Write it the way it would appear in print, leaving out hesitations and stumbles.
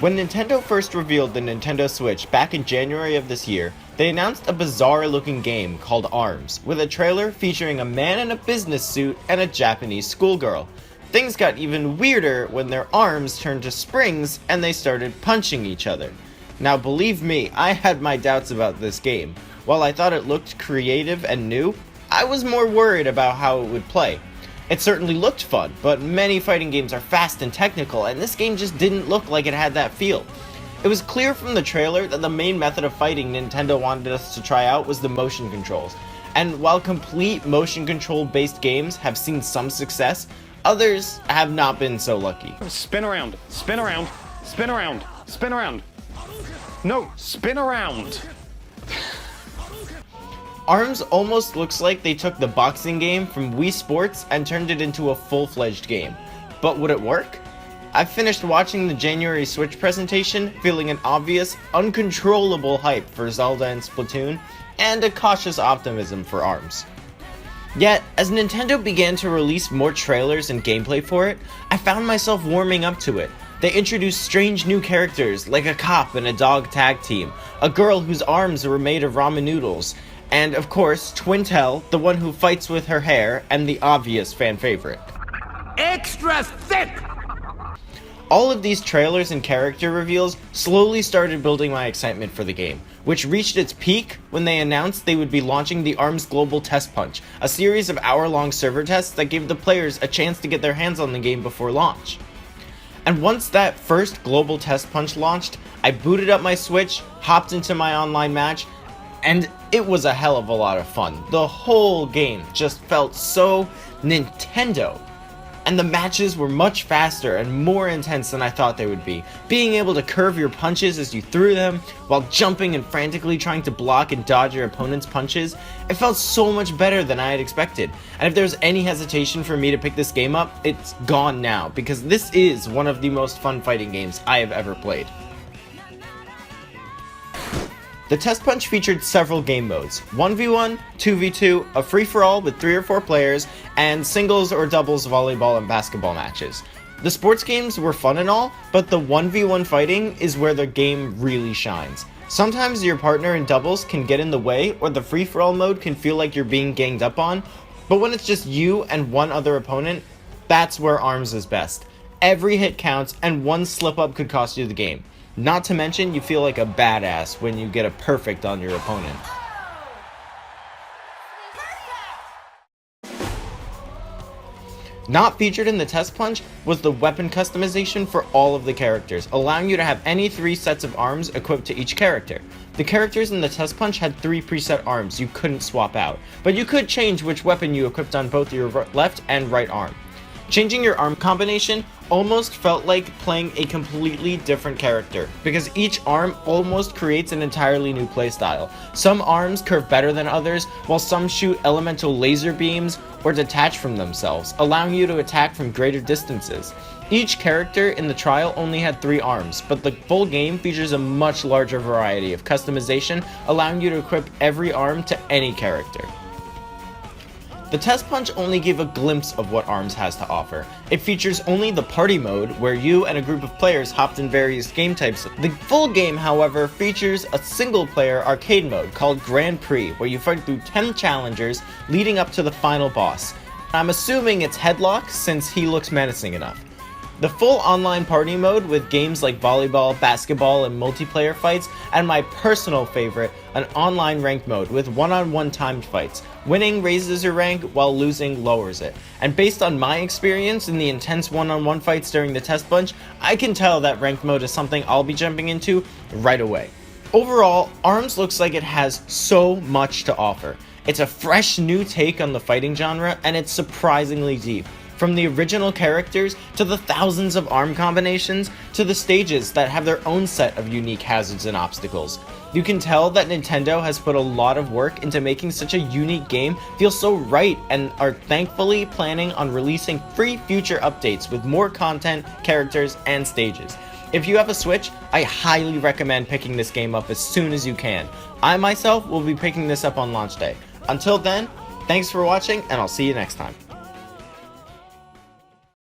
When Nintendo first revealed the Nintendo Switch back in January of this year, they announced a bizarre looking game called ARMS, with a trailer featuring a man in a business suit and a Japanese schoolgirl. Things got even weirder when their arms turned to springs and they started punching each other. Now believe me, I had my doubts about this game. While I thought it looked creative and new, I was more worried about how it would play. It certainly looked fun, but many fighting games are fast and technical, and this game just didn't look like it had that feel. It was clear from the trailer that the main method of fighting Nintendo wanted us to try out was the motion controls. And while complete motion control based games have seen some success, others have not been so lucky. Spin around, spin around, spin around, spin around. No, spin around. ARMS almost looks like they took the boxing game from Wii Sports and turned it into a full-fledged game. But would it work? I finished watching the January Switch presentation feeling an obvious, uncontrollable hype for Zelda and Splatoon, and a cautious optimism for ARMS. Yet, as Nintendo began to release more trailers and gameplay for it, I found myself warming up to it. They introduced strange new characters like a cop and a dog tag team, a girl whose arms were made of ramen noodles, and of course, Twintel, the one who fights with her hair, and the obvious fan favorite. Extra thick! All of these trailers and character reveals slowly started building my excitement for the game, which reached its peak when they announced they would be launching the ARMS Global Test Punch, a series of hour-long server tests that gave the players a chance to get their hands on the game before launch. And once that first Global Test Punch launched, I booted up my Switch, hopped into my online match, and it was a hell of a lot of fun. The whole game just felt so Nintendo. And the matches were much faster and more intense than I thought they would be. Being able to curve your punches as you threw them, while jumping and frantically trying to block and dodge your opponent's punches, it felt so much better than I had expected. And if there's any hesitation for me to pick this game up, it's gone now, because this is one of the most fun fighting games I have ever played. The Test Punch featured several game modes, 1v1, 2v2, a free-for-all with 3 or 4 players, and singles or doubles volleyball and basketball matches. The sports games were fun and all, but the 1v1 fighting is where the game really shines. Sometimes your partner in doubles can get in the way, or the free-for-all mode can feel like you're being ganged up on, but when it's just you and one other opponent, that's where ARMS is best. Every hit counts, and one slip-up could cost you the game. Not to mention, you feel like a badass when you get a perfect on your opponent. Not featured in the Test Punch was the weapon customization for all of the characters, allowing you to have any 3 sets of arms equipped to each character. The characters in the Test Punch had 3 preset arms you couldn't swap out, but you could change which weapon you equipped on both your left and right arm. Changing your arm combination almost felt like playing a completely different character, because each arm almost creates an entirely new playstyle. Some arms curve better than others, while some shoot elemental laser beams or detach from themselves, allowing you to attack from greater distances. Each character in the trial only had 3 arms, but the full game features a much larger variety of customization, allowing you to equip every arm to any character. The Test Punch only gave a glimpse of what ARMS has to offer. It features only the party mode, where you and a group of players hopped in various game types. The full game, however, features a single-player arcade mode called Grand Prix, where you fight through 10 challengers leading up to the final boss. I'm assuming it's Headlock, since he looks menacing enough. The full online party mode with games like volleyball, basketball, and multiplayer fights, and my personal favorite, an online ranked mode with one-on-one timed fights. Winning raises your rank, while losing lowers it. And based on my experience in the intense one-on-one fights during the Test Punch, I can tell that ranked mode is something I'll be jumping into right away. Overall, ARMS looks like it has so much to offer. It's a fresh new take on the fighting genre, and it's surprisingly deep. From the original characters, to the thousands of arm combinations, to the stages that have their own set of unique hazards and obstacles. You can tell that Nintendo has put a lot of work into making such a unique game feel so right, and are thankfully planning on releasing free future updates with more content, characters, and stages. If you have a Switch, I highly recommend picking this game up as soon as you can. I myself will be picking this up on launch day. Until then, thanks for watching, and I'll see you next time.